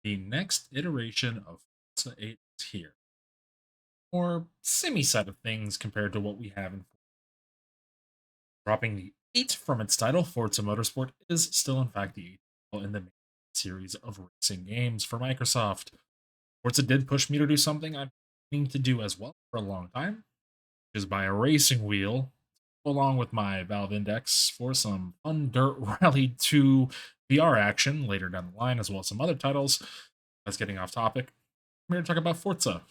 The next iteration of Forza 8 is here, or semi side of things compared to what we have in dropping the 8 from its title. Forza Motorsport is still, in fact, the 8th title in the main series of racing games for Microsoft. Forza did push me to do something I've been meaning to do as well for a long time, which is buy a racing wheel along with my Valve Index for some fun Dirt Rally 2 VR action later down the line, as well as some other titles. That's getting off topic. I'm here to talk about Forza.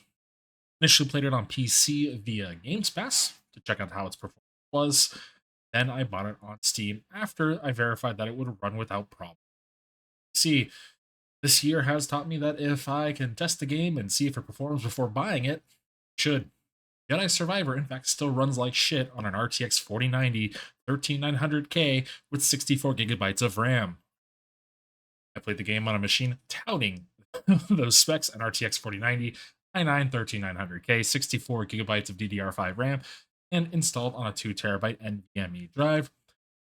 Initially played it on PC via GamesPass to check out how its performance was. Then I bought it on Steam after I verified that it would run without problem. See, this year has taught me that if I can test the game and see if it performs before buying it, it should. Jedi Survivor, in fact, still runs like shit on an RTX 4090 13900K with 64 gigabytes of RAM. I played the game on a machine touting those specs: an RTX 4090, i9 13900K, 64 gigabytes of DDR5 RAM, and installed on a 2 terabyte NVMe drive.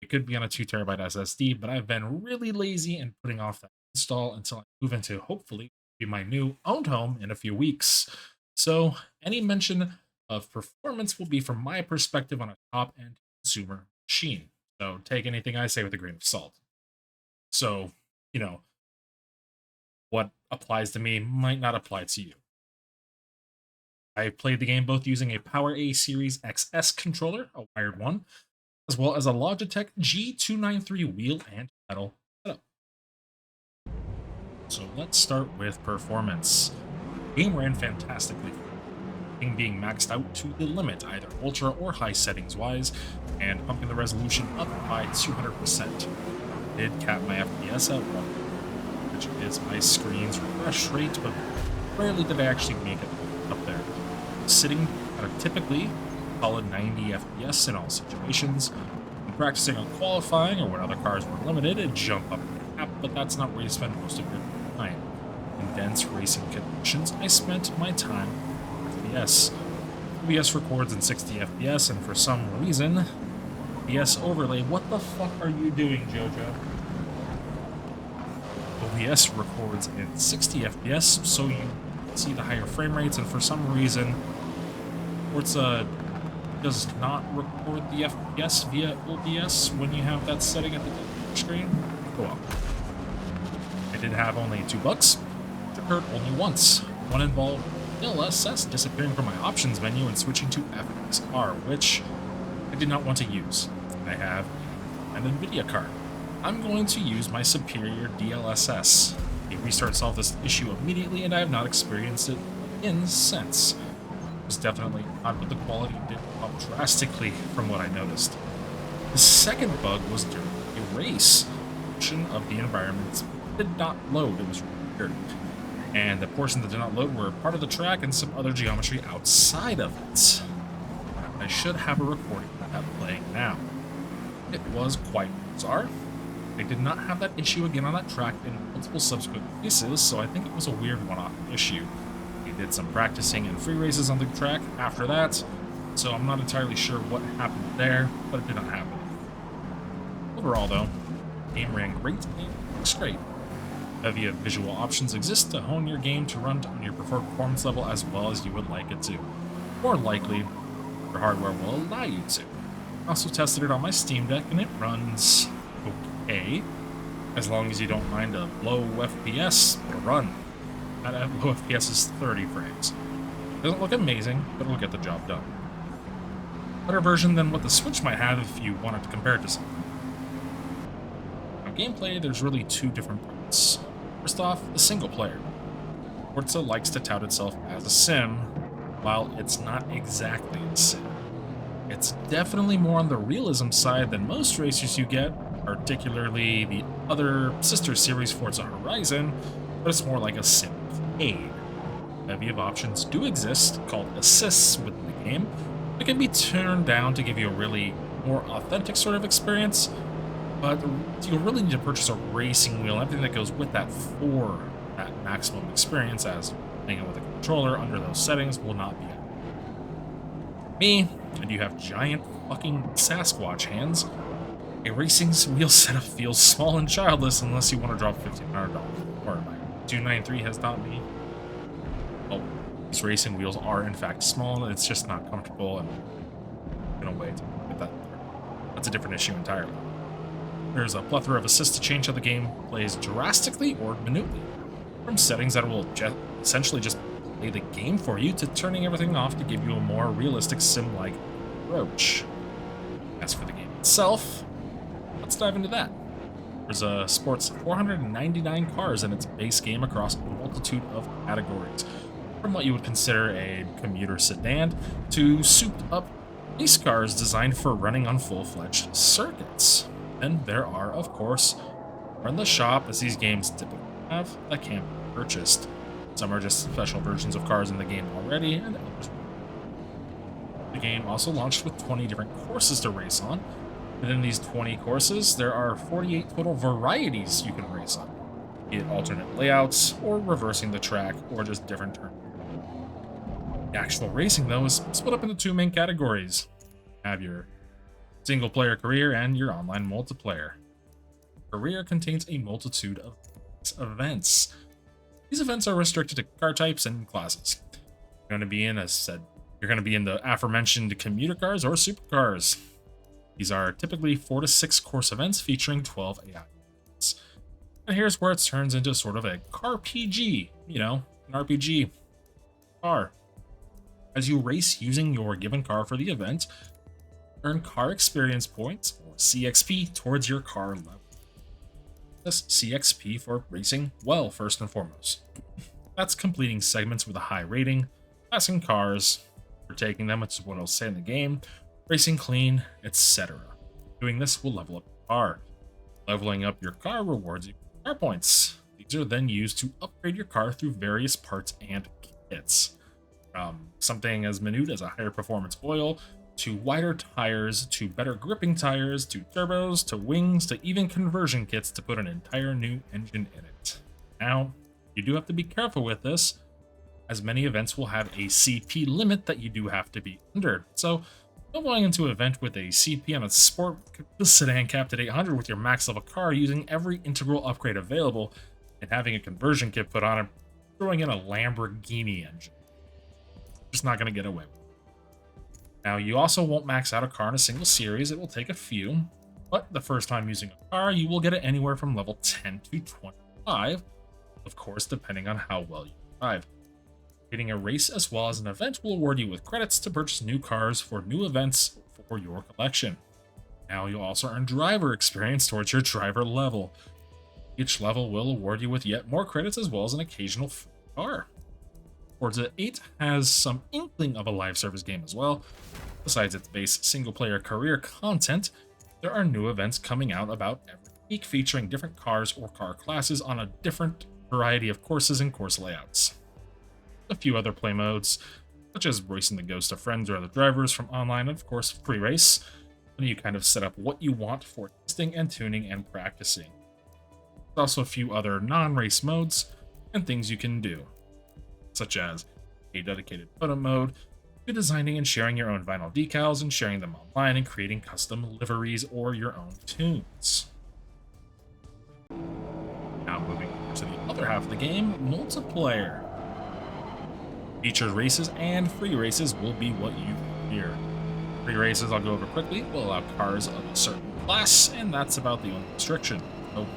It could be on a 2 terabyte SSD, but I've been really lazy and putting off that install until I move into hopefully be my new owned home in a few weeks. So any mention of performance will be from my perspective on a top end consumer machine. So take anything I say with a grain of salt. So, you know, what applies to me might not apply to you. I played the game both using a Power A Series XS controller, a wired one, as well as a Logitech G293 wheel and pedal setup. So let's start with performance. The game ran fantastically, being maxed out to the limit, either ultra or high settings wise, and pumping the resolution up by 200%. Did cap my FPS at 1, which is my screen's refresh rate, but rarely did I actually make it up there. Sitting at a typically solid 90 FPS in all situations. When practicing on qualifying or when other cars were limited, it'd jump up the cap, but that's not where you spend most of your time. In dense racing conditions, I spent my time FPS. OBS records in 60 FPS, and for some reason, OBS overlay. What the fuck are you doing, Jojo? OBS records in 60 FPS, so you see the higher frame rates, and for some reason, Forza does not record the FPS via OBS when you have that setting at the top of the screen. Well, I did have only 2 bugs, which occurred only once. One involved DLSS disappearing from my options menu and switching to FXR, which I did not want to use. I have an NVIDIA card. I'm going to use my superior DLSS. The restart solved this issue immediately, and I have not experienced it again since. It was definitely odd, but the quality did drop drastically from what I noticed. The second bug was during a race. A portion of the environment did not load. It was weird. And the portions that did not load were part of the track and some other geometry outside of it. I should have a recording of that playing now. It was quite bizarre. I did not have that issue again on that track in multiple subsequent races, so I think it was a weird one-off issue. We did some practicing and free races on the track after that, so I'm not entirely sure what happened there, but it did not happen. Overall, though, the game ran great and looks great. Heavy visual options exist to hone your game to run on your preferred performance level as well as you would like it to. More likely, your hardware will allow you to. I also tested it on my Steam Deck and it runs okay, as long as you don't mind a low FPS or run. That low FPS is 30 frames. Doesn't look amazing, but it'll get the job done. Better version than what the Switch might have if you wanted to compare it to something. Now, gameplay, there's really 2 different parts. First off, the single player. Forza likes to tout itself as a sim, while it's not exactly a sim. It's definitely more on the realism side than most racers you get, particularly the other sister series Forza Horizon, but it's more like a sim with aid. Bevy of options do exist, called assists within the game. It can be turned down to give you a really more authentic sort of experience, but you'll really need to purchase a racing wheel and everything that goes with that for that maximum experience, as playing it with a controller under those settings will not be it. Me, and you have giant fucking Sasquatch hands, a racing wheel setup feels small and childless unless you want to drop $1,500 or 293 has taught me. Well, these racing wheels are in fact small, and it's just not comfortable, and in a way to get that there. That's a different issue entirely. There's a plethora of assists to change how the game plays drastically or minutely, from settings that will essentially just play the game for you to turning everything off to give you a more realistic sim-like approach. As for the game itself, let's dive into that. Forza sports 499 cars in its base game across a multitude of categories, from what you would consider a commuter sedan to souped-up race cars designed for running on full-fledged circuits. And there are, of course, more in the shop, as these games typically have, that can't be purchased. Some are just special versions of cars in the game already, and others. The game also launched with 20 different courses to race on. Within these 20 courses, there are 48 total varieties you can race on, be it alternate layouts, or reversing the track, or just different turns. The actual racing, though, is split up into two main categories. You have your single-player career and your online multiplayer. Career contains a multitude of events. These events are restricted to car types and classes. You're going to be in, as said, you're going to be in the aforementioned commuter cars or supercars. These are typically 4 to 6 course events featuring 12 AI events. And here's where it turns into sort of a car PG, an RPG car. As you race using your given car for the event, earn car experience points, or CXP, towards your car level. This CXP for racing well, first and foremost. That's completing segments with a high rating, passing cars, overtaking them, which is what it'll say in the game, racing clean, etc. Doing this will level up your car. Leveling up your car rewards you car points. These are then used to upgrade your car through various parts and kits. From something as minute as a higher performance oil, to wider tires, to better gripping tires, to turbos, to wings, to even conversion kits to put an entire new engine in it. Now, you do have to be careful with this, as many events will have a CP limit that you do have to be under. So, going into an event with a CP on a sport sedan capped at 800 with your max level car using every integral upgrade available and having a conversion kit put on it, throwing in a Lamborghini engine. Just not going to get away with it. Now, you also won't max out a car in a single series. It will take a few, but the first time using a car, you will get it anywhere from level 10 to 25, of course, depending on how well you drive. Getting a race as well as an event will award you with credits to purchase new cars for new events for your collection. Now, you'll also earn driver experience towards your driver level. Each level will award you with yet more credits as well as an occasional free car. Forza 8 has some inkling of a live service game as well. Besides its base single-player career content, there are new events coming out about every week featuring different cars or car classes on a different variety of courses and course layouts. A few other play modes, such as racing the ghost of friends or other drivers from online, and of course pre-race, when you kind of set up what you want for testing and tuning and practicing. There's also a few other non-race modes and things you can do, such as a dedicated photo mode, to designing and sharing your own vinyl decals and sharing them online and creating custom liveries or your own tunes. Now moving to the other half of the game, multiplayer. Featured races and free races will be what you hear. Free races, I'll go over quickly, will allow cars of a certain class, and that's about the only restriction. So,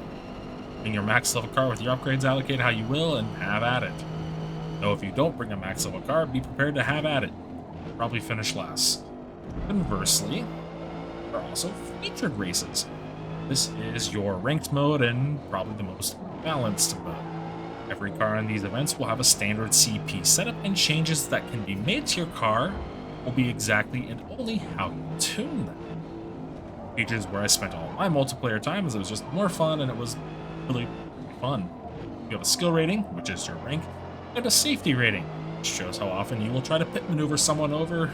bring your max level car with your upgrades allocated how you will and have at it. Though if you don't bring a max level car, be prepared to have at it. You'll probably finish last. Conversely, there are also featured races. This is your ranked mode and probably the most balanced mode. Every car in these events will have a standard CP setup, and changes that can be made to your car will be exactly and only how you tune them. Features where I spent all my multiplayer time as it was just more fun and it was really fun. You have a skill rating, which is your rank, and a safety rating, which shows how often you will try to pit maneuver someone over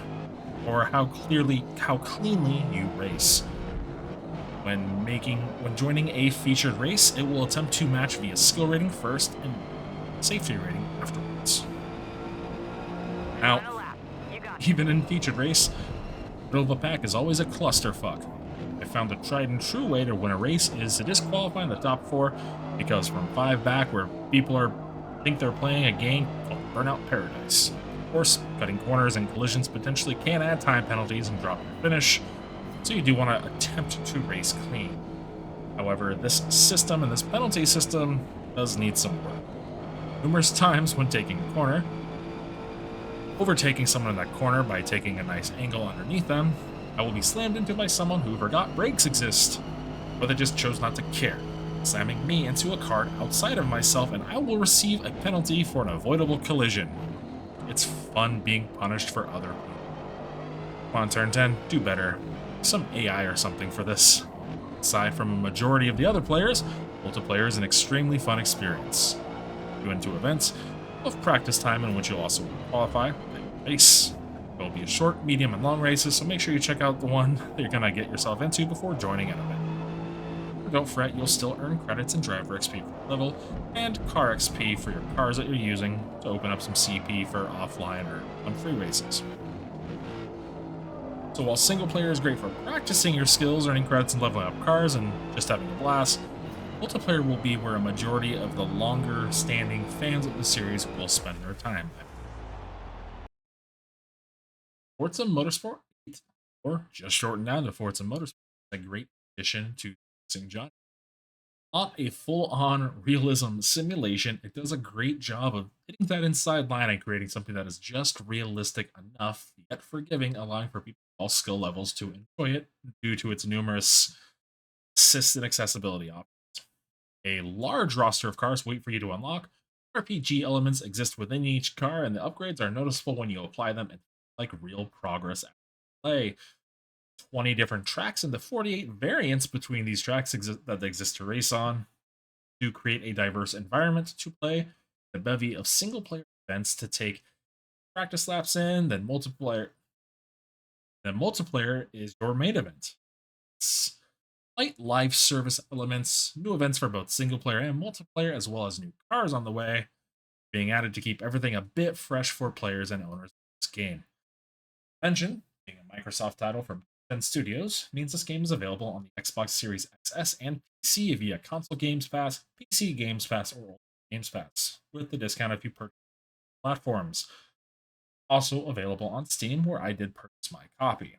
or how cleanly you race. When joining a featured race, it will attempt to match via skill rating first and safety rating afterwards. Now, even in featured race, middle of a pack is always a clusterfuck. I found the tried and true way to win a race is to disqualify in the top 4, because from 5 back where people are think they're playing a game called Burnout Paradise. Of course, cutting corners and collisions potentially can add time penalties and drop your finish, so you do want to attempt to race clean. However, this system and this penalty system does need some work. Numerous times when taking a corner, overtaking someone in that corner by taking a nice angle underneath them, I will be slammed into by someone who forgot brakes exist, or they just chose not to care, slamming me into a car outside of myself, and I will receive a penalty for an avoidable collision. It's fun being punished for other people. Come on, turn 10, do better. Some AI or something for this. Aside from a majority of the other players, multiplayer is an extremely fun experience. You into events of practice time in which you'll also qualify, race. There will be a short, medium, and long races, so make sure you check out the one that you're going to get yourself into before joining an event. Don't fret, you'll still earn credits and driver XP for your level, and car XP for your cars that you're using to open up some CP for offline or on free races. So while single player is great for practicing your skills, earning credits and leveling up cars, and just having a blast, multiplayer will be where a majority of the longer standing fans of the series will spend their time. Forza Motorsport, or just shortened down to Forza Motorsport, is a great addition to racing genre. Not a full-on realism simulation, it does a great job of hitting that inside line and creating something that is just realistic enough, yet forgiving, allowing for people of all skill levels to enjoy it due to its numerous assisted accessibility options. A large roster of cars wait for you to unlock. RPG elements exist within each car, and the upgrades are noticeable when you apply them and like real progress after play. 20 different tracks and the 48 variants between these tracks that exist to race on to create a diverse environment to play, a bevy of single player events to take practice laps in, then multiplayer is your main event. It's light live service elements, new events for both single player and multiplayer, as well as new cars on the way, being added to keep everything a bit fresh for players and owners of this game. Mention, being a Microsoft title from 10 Studios, means this game is available on the Xbox Series XS and PC via console GamesPass, PC GamesPass, or GamesPass, with the discount if you purchase platforms. Also available on Steam, where I did purchase my copy.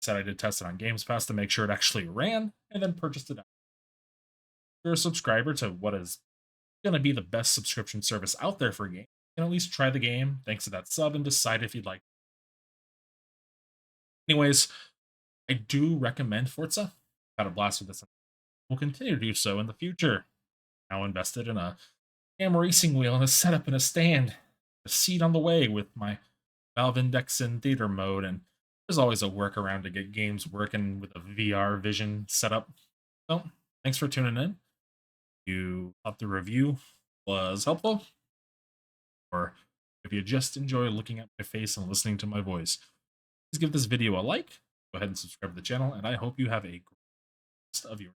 Said I did test it on GamesPass to make sure it actually ran, and then purchased it. If you're a subscriber to what is going to be the best subscription service out there for games, you can at least try the game thanks to that sub and decide if you'd like. Anyways, I do recommend Forza. Had a blast with this. We'll continue to do so in the future. Now invested in a damn racing wheel and a setup in a stand, a seat on the way with my Valve Index in theater mode, and there's always a workaround to get games working with a VR vision setup. So, thanks for tuning in. If you thought the review was helpful, or if you just enjoy looking at my face and listening to my voice, please give this video a like, go ahead and subscribe to the channel, and I hope you have a great rest of your